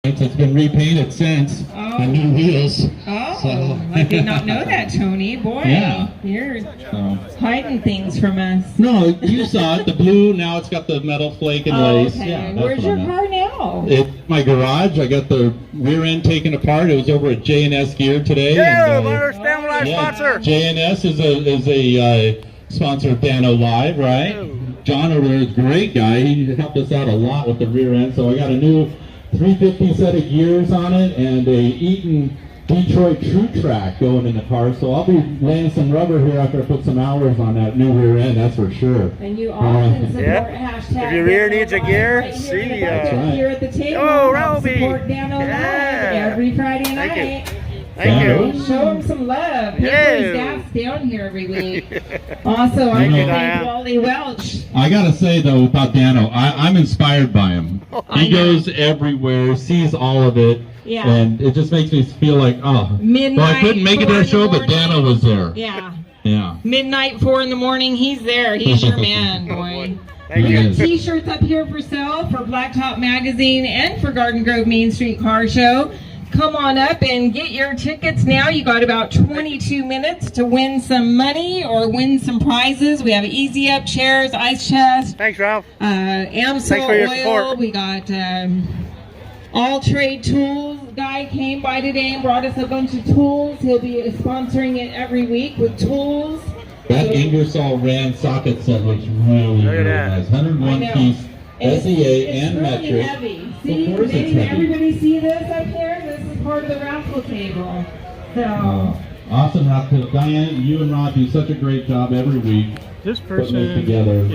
It's been repainted since. The new wheels. Oh, So. I did not know that, Tony. Boy, Yeah. You're hiding things from us. No, you saw it. The blue, now it's got the metal flake and lace. Okay. Yeah, that's Where's what your I meant. car now? My garage. I got the rear end taken apart. It was over at J&S Gear today. Yeah, and, our Stanley sponsor. J&S is a sponsor of Dano Live, right? John over there is a great guy. He helped us out a lot with the rear end. So I got a new 350 set of gears on it and a Eaton Detroit True Track going in the car. So I'll be laying some rubber here after I put some hours on that new rear end, that's for sure. And you often support hashtag If your rear needs a gear, right see here at the table. Oh, Help Roby. support Dano Live every Friday night. Thank you. Thank you. Show him some love. He Yeah. brings gas down here every week. Also, I Thank you, thank Diane. Wally Welch. I gotta say though about Dano, I'm inspired by him. I He know. goes everywhere, sees all of it, Yeah. and it just makes me feel like, oh, Midnight, well, I couldn't make it to 4 the in show, the but Dano was there. Yeah. Yeah. Midnight, 4 in the morning, he's there. He's your man, boy. Thank We you. got t-shirts up here for sale for Blacktop Magazine and for Garden Grove Main Street Car Show. Come on up and get your tickets now. You got about 22 minutes to win some money or win some prizes. We have easy up chairs, ice chest, Thanks, Ralph. Amsel Thanks for your oil. support. We got all trade tools. Guy came by today and brought us a bunch of tools. He'll be sponsoring it every week with tools. That Ingersoll Rand socket set looks really, Look at really that. nice. 101 I know. piece It's SEA and really metric. heavy. See, Of course it's did heavy. everybody see this up here? This is part of the raffle table. So, Awesome, Raffle. Diane, you and Rod do such a great job every week. This Putting person this together.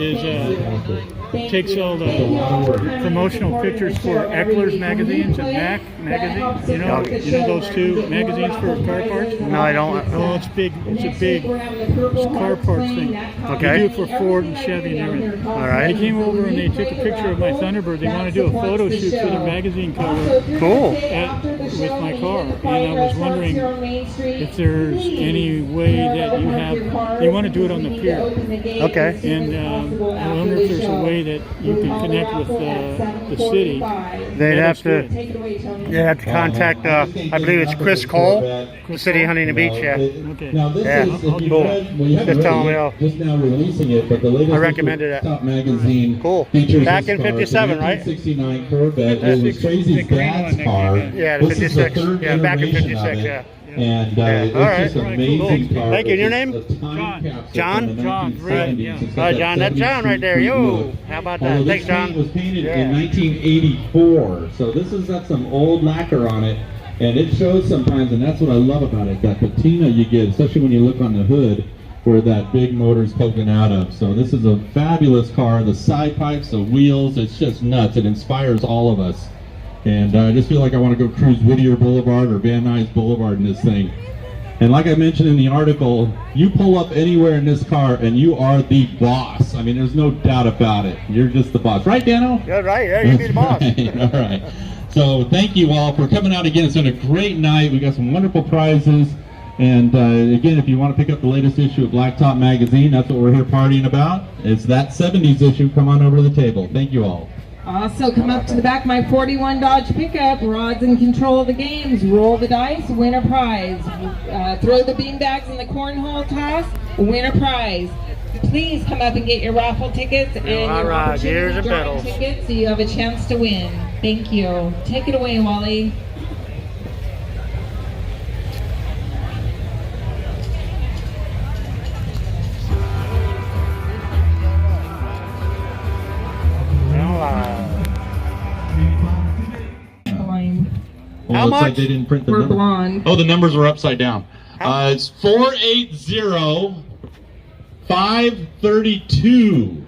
thank takes you. all the Thank you all for coming and promotional supporting pictures the for show every Eckler's week. magazines When and you Mac play, that magazine. helps You know, support the you know show. those two Get more magazines for raffle car prizes parts? and No, I don't. Oh, it's big. It's a Next big week we're having the Purple car Hearts parts playing. thing. That comes Okay. They do it for Ford and everything Chevy and down everything. here costs All right. They came over and they When you took a play the picture of my raffle, Thunderbird. They that want to do a supports photo the shoot for show. the magazine Also, cover if you're Cool. gonna stay after the with show my and car. hit the And I was restaurants wondering here on Main Street, if there's please any way share that you one of have. your cars They want to do it on because the we need to pier. open the gate Okay. as soon And as possible I after wonder the if there's a show. way that you We can call connect the with raffle at the city. 7:45. They'd have to. Take it away, Tony. They have to contact. I believe it's Chris Cole, the City of Huntington Beach. Yeah. Okay. Now this Yeah. is, if you Cool. read, well, you haven't Just tell read them it I'll- yet, just now releasing it, but the latest I recommended it. Top magazine Cool. features Back this in car. 57, right? 1969 Corvette. It was Tracy's dad's car. Yeah, the This is the 56. third Yeah, back in iteration of 56, it. yeah. And Yeah. it's All right. just an All right, amazing cool. car. Thank you. It's Your just name? a time John. capsule John? from the John, 1970s. yeah. It's got All right, that John. That's 70s John right there. street Yo. look. How about Although that? Thanks, this paint John. was painted Yeah. in 1984, so this has got some old lacquer on it, and it shows sometimes, and that's what I love about it, that patina you get, especially when you look on the hood, where that big motor's poking out of. So this is a fabulous car. The side pipes, the wheels, it's just nuts. It inspires all of us. And I just feel like I want to go cruise Whittier Boulevard or Van Nuys Boulevard in this thing. And like I mentioned in the article, you pull up anywhere in this car and you are the boss. I mean, there's no doubt about it. You're just the boss. Right, Dano? Yeah, right. Yeah, you be the boss. Right. All right. So thank you all for coming out again. It's been a great night. We got some wonderful prizes. And again, if you want to pick up the latest issue of Blacktop Magazine, that's what we're here partying about. It's that 70s issue. Come on over to the table. Thank you all. Also, come up to the back of my 41 Dodge pickup. Rod's in control of the games. Roll the dice, win a prize. Throw the beanbags in the cornhole toss, win a prize. Please come up and get your raffle tickets and your all right, gears opportunity and drawing pedals. tickets so you have a chance to win. Thank you. Take it away, Wally. Blind. Well, How looks like much? they didn't print the We're number. blonde. Oh, the numbers were upside down. It's 480 532.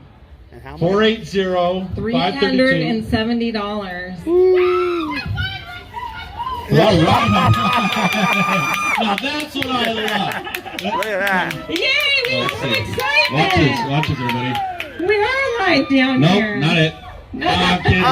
And how much? 480 532. $370. All right. Now that's what I love. Look at that. Yay! We have some excitement. Watch this, everybody. We are live down Nope, here. not it. No. I'm kidding.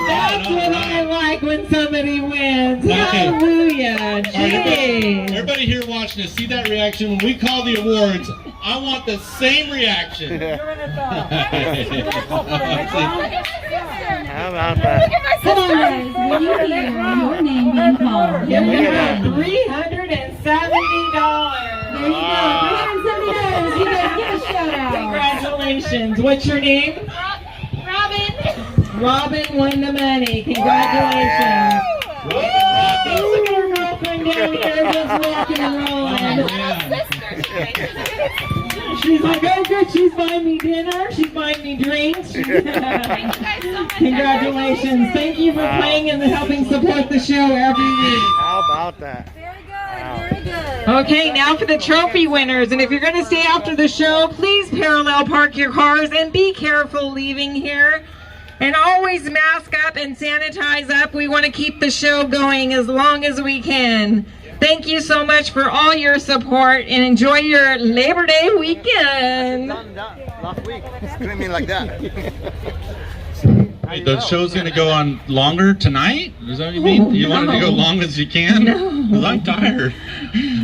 That's what I like when somebody wins. Okay. Hallelujah. All right, Jeez. everybody here watching this, see that reaction when we call the awards. I want the same reaction. How about that? Come on, guys. When you hear your name being called, You give it got up. $370. There you go. $370. You guys give a shout out. Congratulations. What's your name? Robin. Robin won the money. Congratulations. Woo! Look at her girlfriend down here just rocking and rolling. She's like, oh good, she's buying me dinner, she's buying me drinks. Congratulations. Thank you for playing and helping support the show every week. How about that? Very good. Very good. Okay, now for the trophy winners. And if you're going to stay after the show, please parallel park your cars and be careful leaving here. And always mask up and sanitize up. We want to keep the show going as long as we can. Thank you so much for all your support and enjoy your Labor Day weekend. Last week. Screaming like that. Wait, the show's going to go on longer tonight? Is that what you mean? You want it to go long as you can? No. 'Cause I'm tired.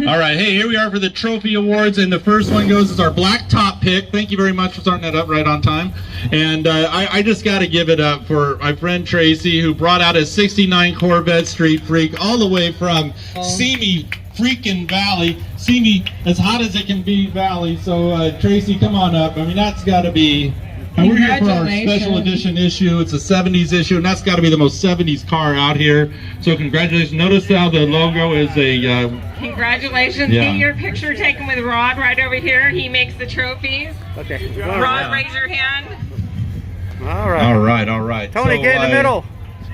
All right, hey, here we are for the trophy awards, and the first one goes as our black top pick. Thank you very much for starting that up right on time. And I just got to give it up for my friend Tracy, who brought out a '69 Corvette Street Freak all the way from Simi freaking Valley. Simi, as hot as it can be, Valley. So Tracy, come on up. I mean, that's got to be. And we're here for our special edition issue. It's a 70s issue, and that's got to be the most 70s car out here. So congratulations. Notice how the logo is a... Congratulations. Yeah. Get your picture taken with Rod right over here. He makes the trophies. Okay. Rod, raise your hand. All right. All right, all right. Tony, So, get in the middle.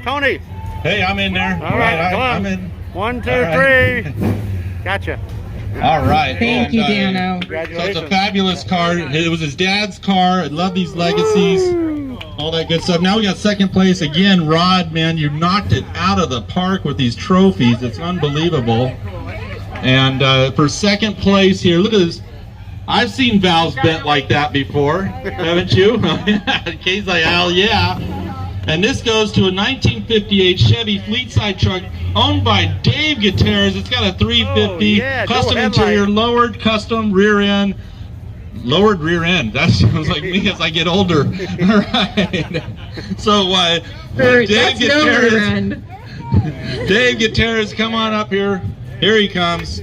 Tony. Hey, I'm in there. All right, come on. I'm in. 1, 2, All right. 3. Gotcha. All right. Thank you, Dano. So it's Congratulations. a fabulous car. It was his dad's car. I love these legacies. All that good stuff. Now we got second place. Again, Rod, man, you knocked it out of the park with these trophies. It's unbelievable. And for second place here, look at this. I've seen valves bent like that before, haven't you? Kay's like, hell yeah. And this goes to a 1958 Chevy Fleetside truck owned by Dave Gutierrez. It's got a 350 Oh, yeah, custom dual interior, headlight. lowered custom rear end. Lowered rear end. That sounds like me as I get older. All right. So Dave That's no rear Gutierrez. end. Dave Gutierrez, come on up here. Here he comes.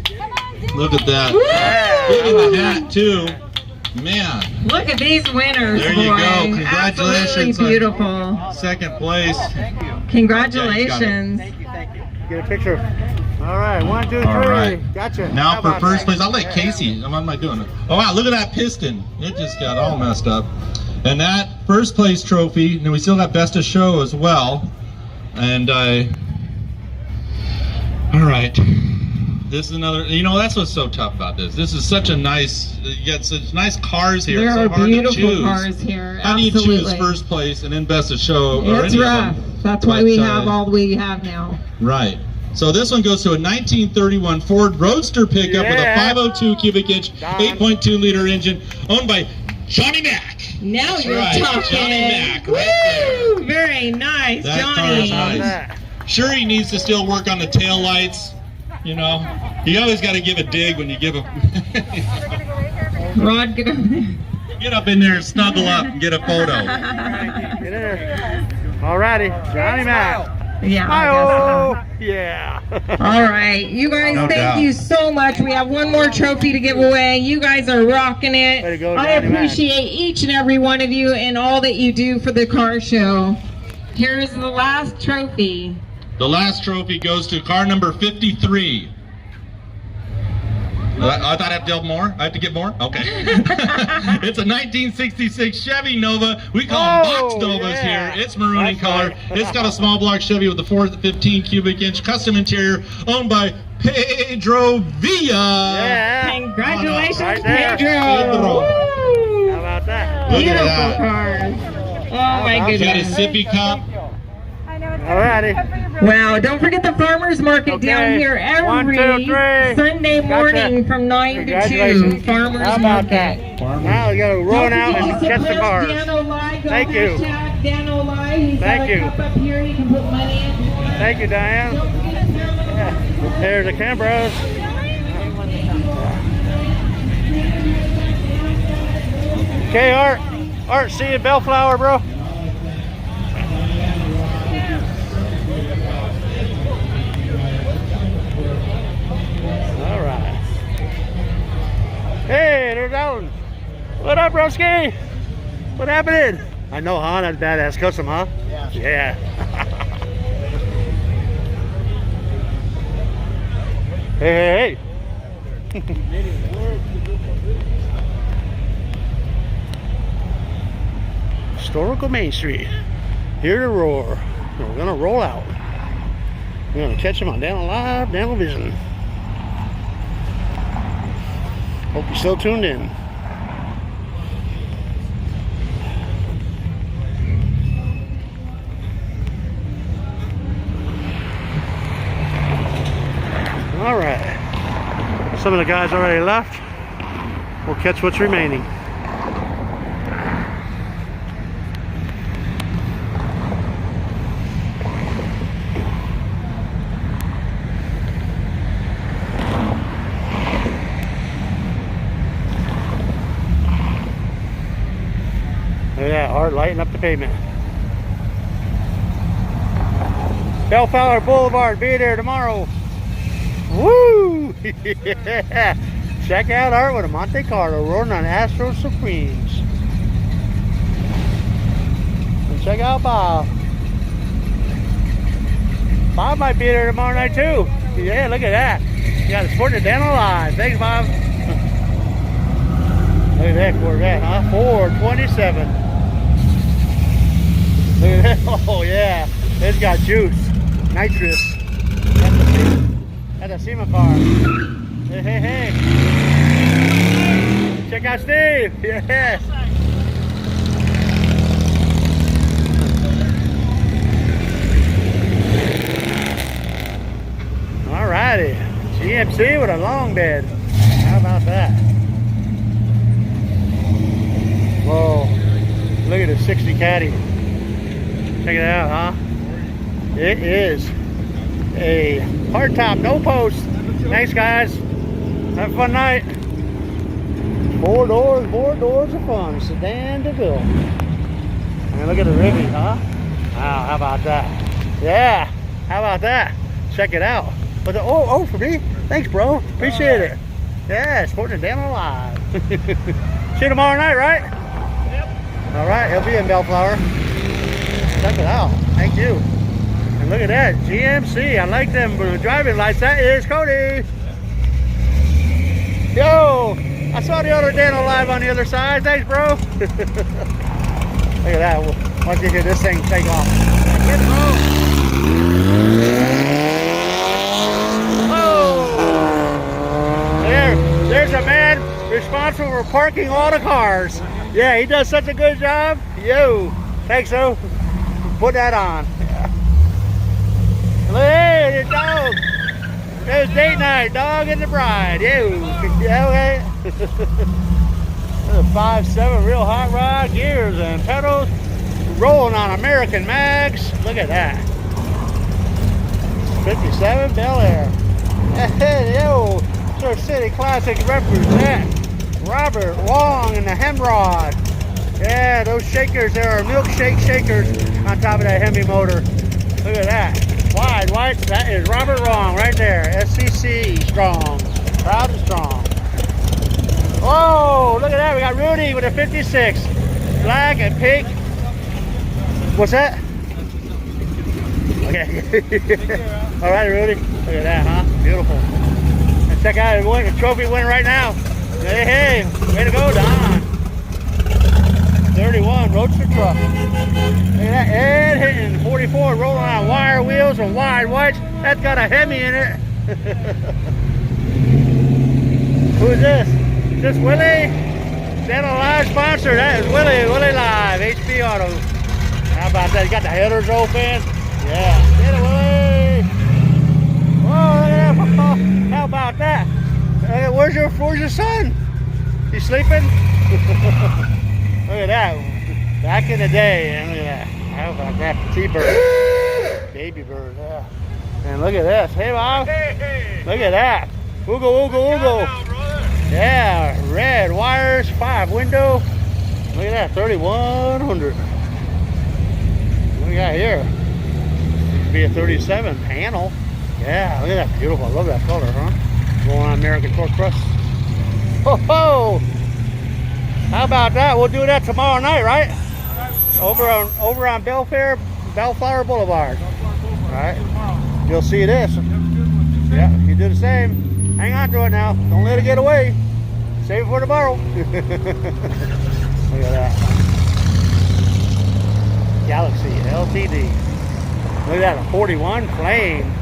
Look at that. Woo! Look at the hat too. Man. Look at these winners, There you boy. go. Congratulations. Absolutely beautiful. Second place. Congratulations. Get a picture. All right. 1, 2, 3. All right. Gotcha. Now How for about first that? place, I'll let Casey. What am I doing? Oh wow, look at that piston. It just got all messed up. And that first place trophy, and we still got best of show as well. And all right. This is another, you know, that's what's so tough about this. This is such a nice, you got such nice cars here. There It's so are hard to beautiful choose. cars here. How do you choose Absolutely. first place and then best of show? Or It's any of rough. them? That's why But, we have all we have now. Right. So this one goes to a 1931 Ford Roadster pickup with a Yeah. 502 cubic inch, 8.2 liter engine, owned by Johnny Mac. Now That's you're right, talking. Johnny Mac, right Woo! Very nice, That car Johnny. is How's nice. that? Sure, he needs to still work on the tail lights. You know, you always got to give a dig when you give him. Rod, get over there. Get up in there, snuggle up, and get a photo. Get in there. All righty. Johnny Mac. Yeah, I Hi-oh. Yeah. guess so. All right, you guys, No thank doubt. you so much. We have one more trophy to give away. You guys are rocking it. Way to go, I Johnny Mac. appreciate each and every one of you and all that you do for the car show. Here's the last trophy. The last trophy goes to car number 53. I thought I have to have more? I have to get more? Okay. It's a 1966 Chevy Nova. We call them box Oh, Novas yeah. here. It's maroon in That's color. right. It's got a small block Chevy with a 415 cubic inch custom interior owned by Pedro Villa. Yeah. Congratulations, Right there. Pedro. Pedro. Woo! How about that? Look at Beautiful that. cars. Oh my about Got a goodness. sippy cup. All righty. Wow, don't forget the farmers market down Okay. here every 1, 2, 3. Sunday morning Gotcha. from 9 to 2. Congratulations. Farmers How about market. that? Now we gotta run out and catch the cars. Dano Live. Go Thank you. hashtag Dano Live. He's Thank got a you. cup up here. You can put money in. Thank you, Diane. Don't forget to download Yeah. There's the Cambros. Okay, Art. Art, see you, Bellflower, bro. All right. Hey, there's Alan. What up, broski? What happened? I know, huh? That's badass custom, huh? Yeah. Yeah. Hey, hey, hey. Historical Main Street. Here to roar. We're gonna roll out. We're gonna catch them on Dano Live, Dano Vision. Hope you're still tuned in. All right. Some of the guys already left. We'll catch what's remaining. Look at that, Art lighting up the pavement. Bellflower Boulevard, be there tomorrow. Woo! Yeah. Check out Art with a Monte Carlo rolling on Astro Supremes. And check out Bob. Bob might be there tomorrow night too. Yeah, look at that. You got a Sporting Dano Live. Thanks, Bob. Look at that Corvette, huh? 427. Look at that. Oh, yeah. It's got juice. Nitrous. That's a SEMA car. Hey, hey, hey. Check out Steve. Yes. Alrighty. GMC with a long bed. How about that? Whoa. Look at the 60 Caddy. Check it out, huh? It is a hardtop, no post. Thanks, guys. Have a fun night. 4 doors of fun. Sedan DeVille. And look at the Ribby, huh? Wow, how about that? Yeah, how about that? Check it out. But the, oh, for me? Thanks, bro. Appreciate it. Yeah, Sporting Dano Live. See you tomorrow night, right? Yep. All right, he'll be in Bellflower. Check it out. Thank you. And look at that, GMC. I like them driving lights. That is Cody. Yo, I saw the other Dano Live on the other side. Thanks, bro. Look at that. Once you hear this thing take off. Get it, bro. Oh. There's a man responsible for parking all the cars. Yeah, he does such a good job. Yo, thanks, so. Put that on. Hey, there's dog. There's date night, dog and the bride. Ew. Okay. 5.7 real hot rod, gears and pedals, rolling on American mags. Look at that. 57 Bel Air. Hey, yo, Surf City Classic represent. Robert Long and the Hemrod. Yeah, those shakers there are milkshake shakers on top of that Hemi motor. Look at that. Wide white, that is Robert Wrong right there. SCC strong. Proud and strong. Whoa, look at that. We got Rudy with a 56. Black and pink. What's that? Okay. All right, Rudy. Look at that, huh? Beautiful. And check out the trophy winner right now. Hey, hey. Way to go, Don. 31 Roadster truck. Look at that. Ed hitting 44 rolling on wire wheels and wide whites. That's got a Hemi in it. Who is this? Is this Willie? Is that a live sponsor? That is Willie. Willie Live. HP Auto. How about that? You got the headers open? Yeah. Get it, Willie. How about that? Where's your son? He's sleeping? Look at that. Back in the day, and look at that. How about that? T-bird. Baby bird, yeah. And look at this. Hey, Bob. Look at that. Oogle, oogle, oogle. Yeah, red wires, 5 window. Look at that, 3100. What we got here? It could be a 37 panel. Yeah, look at that, beautiful. I love that color, huh? Going on American Torque Crust. Ho ho! How about that? We'll do that tomorrow night, right? Over on Bellflower Boulevard. All right. You'll see this. Yeah, you do the same. Hang on to it now. Don't let it get away. Save it for tomorrow. Look at that. Galaxy LTD. Look at that, a 41 flame.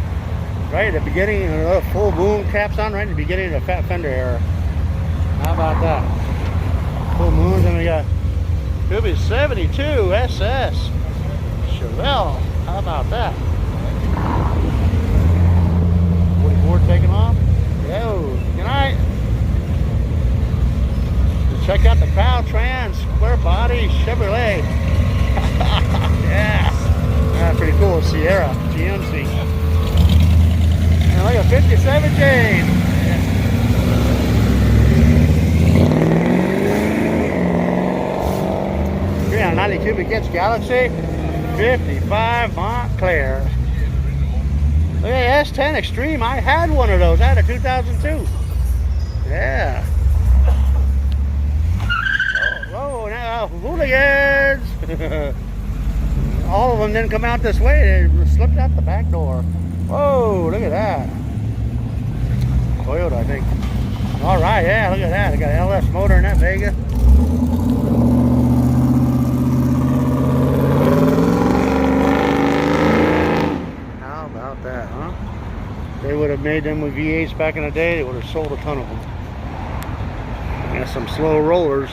Right at the beginning, full moon caps on right at the beginning of the Fat Fender era. How about that? Full moons, and we got could be 72 SS Chevelle. How about that? 44 taking off. Yo, good night. Check out the Caltrans square body Chevrolet. Yeah, that's pretty cool. Sierra GMC. And look at 57 Jane. 390 cubic inch Galaxy, 55 Montclair. Look at S10 Extreme. I had one of those. I had a 2002. Yeah. Oh, now hooligans. All of them didn't come out this way. They slipped out the back door. Whoa, look at that. Toyota, I think. All right, yeah, look at that. I got an LS motor in that Vega. How about that, huh? They would have made them with V8s back in the day. They would have sold a ton of them. Got some slow rollers.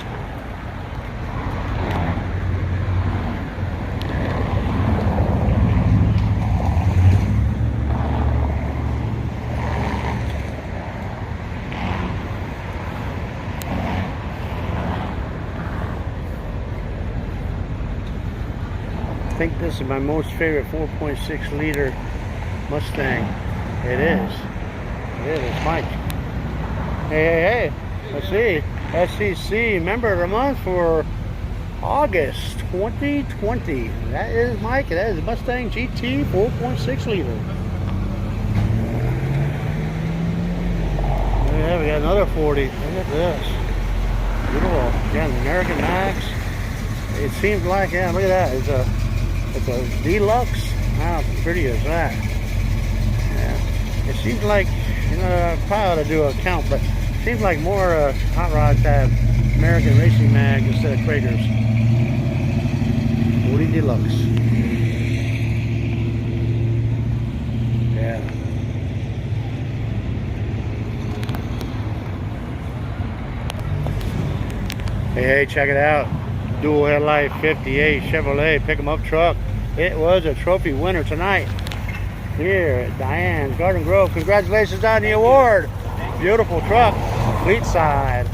I think this is my most favorite 4.6 liter Mustang. It is. It is Mike. Hey. Let's see. SCC member of the month for August 2020. That is Mike. That is Mustang GT 4.6 liter. Yeah, we got another 40. Look at this. Beautiful. Again, American Max. It seems like, yeah, look at that. It's a deluxe. How pretty is that? Yeah. It seems like, you know, I probably ought to do a count, but it seems like more hot rods have American Racing Mag instead of Kragers. 40 deluxe. Yeah. Hey, check it out. Dual headlight 58 Chevrolet pick 'em up truck. It was a trophy winner tonight here at Diane's Garden Grove. Congratulations on the award. Beautiful truck, fleet side.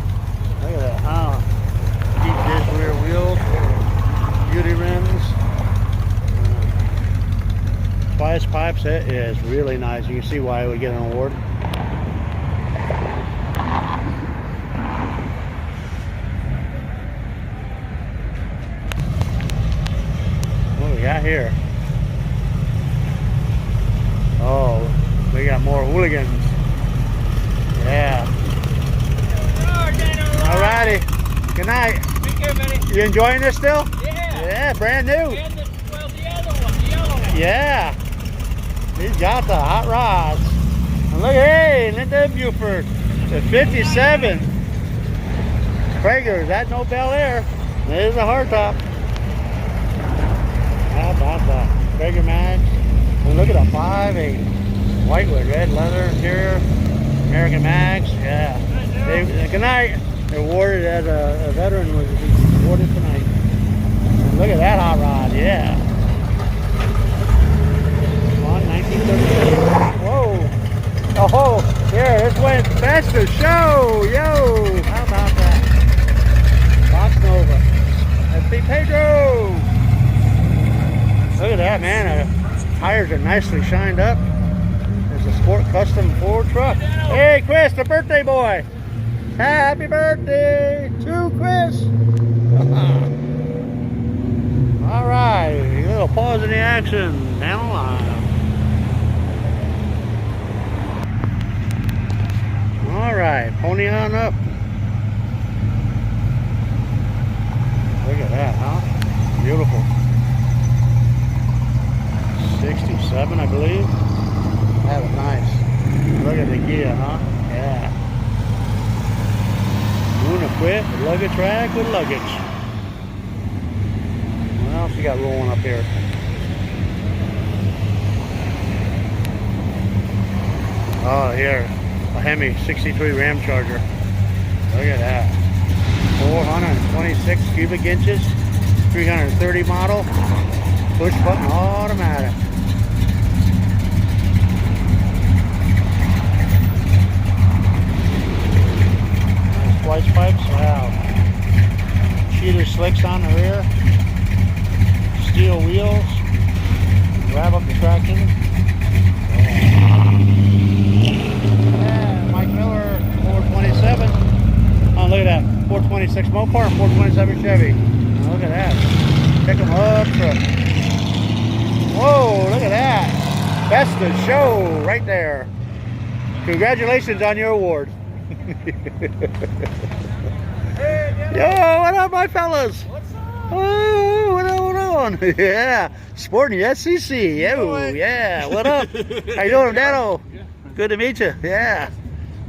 Look at that, huh? Deep dish rear wheels, beauty rims, twice pipes. It is really nice. You can see why it would get an award. Got here. Oh, we got more hooligans. Yeah. Alrighty. Good night. Take care, buddy. You enjoying this still? Yeah. Yeah, brand new. And the other one, the yellow one. Yeah. He's got the hot rods. And look, hey, Linda Buford. The 57. Prager, is that no Bel Air? There's a hardtop. How about that? Prager Max. And look at a 5.8. White with red leather interior. American Max. Yeah. Good night. They're awarded as a veteran was awarded tonight. And look at that hot rod. Yeah. On 1937. Whoa. Oh, Yeah, this way, that's the show, yo! How about that? Box Nova. SP Pedro! Look at that, man. Tires are nicely shined up. There's a Sport Custom Ford truck. Hey, Chris, the birthday boy! Happy birthday to Chris! All right, a little pause in the action. Down line. All right, pony on up. Look at that, huh? Beautiful. 67, I believe. That was nice. Look at the gear, huh? Yeah. Moon equipped, luggage rack with luggage. What else we got rolling up here? Oh, here. A Hemi 63 Ram Charger. Look at that. 426 cubic inches. 330 model. Push button automatic. Nice splice pipes. Wow. Cheater slicks on the rear. Steel wheels. Grab up the traction. Yeah, Mike Miller, 427. Oh, look at that. 426 Mopar and 427 Chevy. Oh, look at that. Pick them up. Whoa, look at that. That's the show right there. Congratulations on your award. Yo, what up, my fellas? What's up? Oh, what on? Yeah, sporting the SCC. Yo, yeah, what up? How you doing, Dano? Good to meet you. Yeah.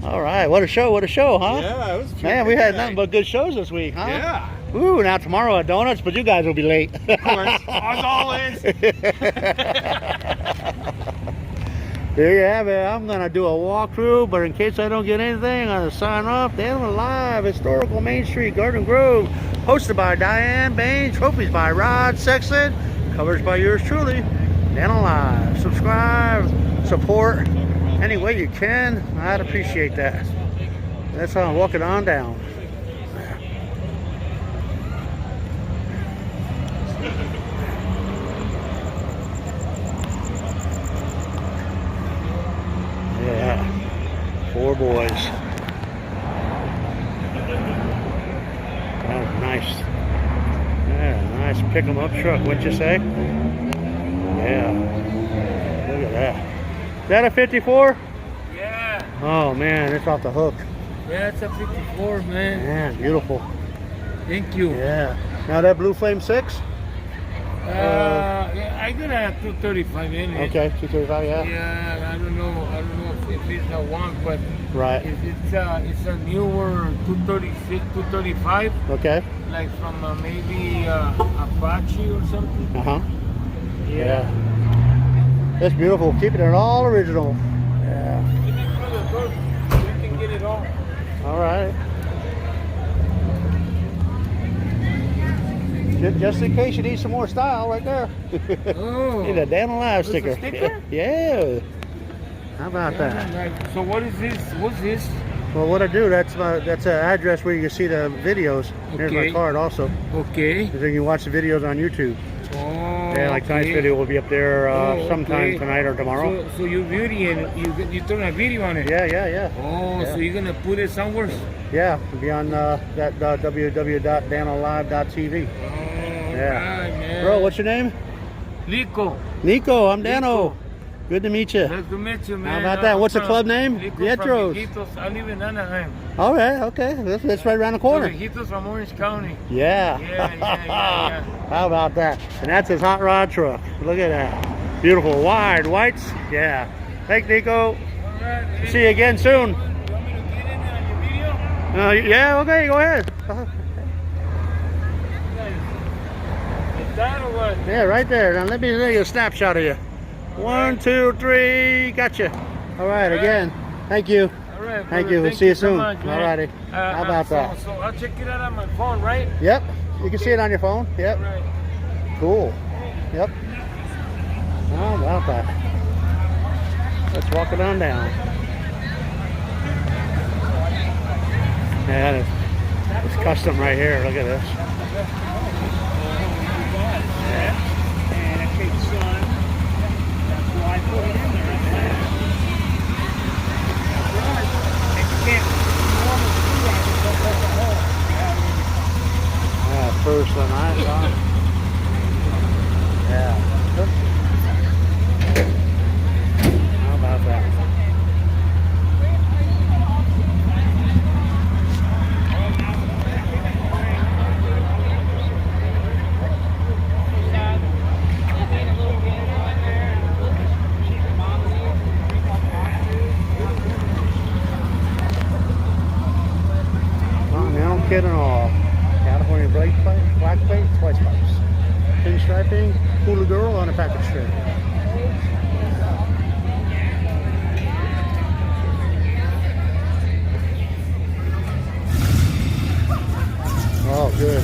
All right, what a show, huh? Yeah, it was Man, we had nothing but good shows this week, huh? Yeah. Ooh, now tomorrow at Donuts, but you guys will be late. Of course. As always. There you have it. I'm going to do a walkthrough, but in case I don't get anything, I'm going to sign off. Dano Live, Historical Main Street, Garden Grove, hosted by Diane Bain, trophies by Rod Sexton, covers by yours truly, Dano Live. Subscribe, support, any way you can. I'd appreciate that. That's how I'm walking on down. Yeah, 4 boys. Oh, nice. Yeah, nice pick 'em up truck, wouldn't you say? Yeah. Look at that. Is that a 54? Yeah. Oh man, it's off the hook. Yeah, it's a 54, man. Man, beautiful. Thank you. Yeah. Now that Blue Flame 6? Yeah, I got a 235 in it. Okay, 235, yeah. Yeah, I don't know if it's a one, but Right. it's a newer 236, 235, Okay. like from maybe Apache or something. Uh-huh. Yeah. That's beautiful. Keeping it all original. Yeah. Give me through the door, you can get it all. All right. Just in case you need some more style, right there. Oh. Need a Dano Live That's a sticker. sticker? Yeah. How about that? Right. So what is this? What's this? Well, what I do, that's an address where you can see the videos. Here's my Okay. card also. Okay. So you can watch the videos on YouTube. Oh. Yeah, like tonight's okay. video will be up there sometime okay. tonight or tomorrow. So you beauty and you turn a video on it. Yeah, yeah, yeah. Oh, Yeah. so you're gonna put it somewhere? Yeah, it'll be on that www.danolive.tv. Oh, Yeah. right, man. Bro, what's your name? Lico. Nico, I'm Dano. Good to meet you. Nice to meet you, man. How about that? What's the club name? Lico Pietros. from Viejitos. I live in Anaheim. All right, okay. That's right around the corner. So Viejitos from Orange County. Yeah. Yeah. How about that? And that's his hot rod truck. Look at that. Beautiful wide whites. Yeah. Thanks, Nico. All right. See you again soon. You want me to get in on your video? Yeah, okay, go ahead. Is that or what? Yeah, right there. Now let me take a snapshot of you. 1, 2, 3. Gotcha. All right, again. Thank you. All right. Thank brother. you. We'll Thank see you so soon. much, man. All righty. How about that? So I'll check it out on my phone, right? Yep. You can see it on your phone. Yep. All right. Cool. Yep. How about that? Let's walk it on down. Yeah, it's custom right here. Look at this. And it takes sun. That's why I put it in there. And you can't normally do that because there's a hole. Yeah, first one I saw. Yeah. How about that? No kidding at all. California brake plate, black plate, twice pipes. Pinstriping, hula girl on a package strip. Oh, good.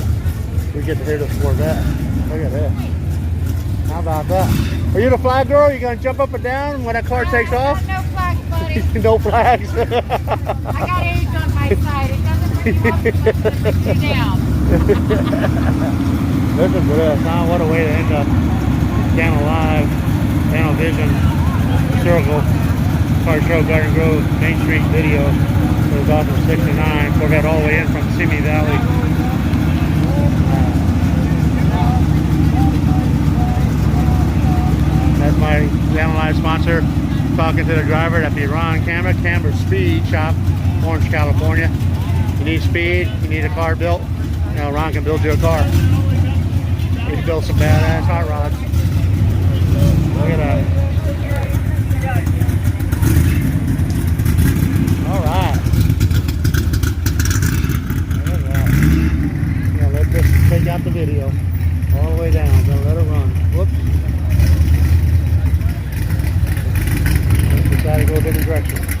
We get to hear this Corvette. Look at this. How about that? Are you the flag girl? You gonna jump up and down when that car takes off? No flags, buddy. No flags. I got age on my side. It doesn't bring you up, it brings you down. Listen to this, huh? What a way to end up Dano Live, Dano Vision, Circle, Car Show, Garden Grove, Main Street video. It was off of 69, Corvette all the way in from Simi Valley. That's my Dano Live sponsor, talking to the driver. That'd be Ron Camber Speed Shop, Orange, California. You need speed, you need a car built, you know, Ron can build you a car. He built some badass hot rods. Look at that. Alright. Look at that. Yeah, let this take out the video. All the way down. Gonna let it run. Whoops. Let's decide to go a different direction.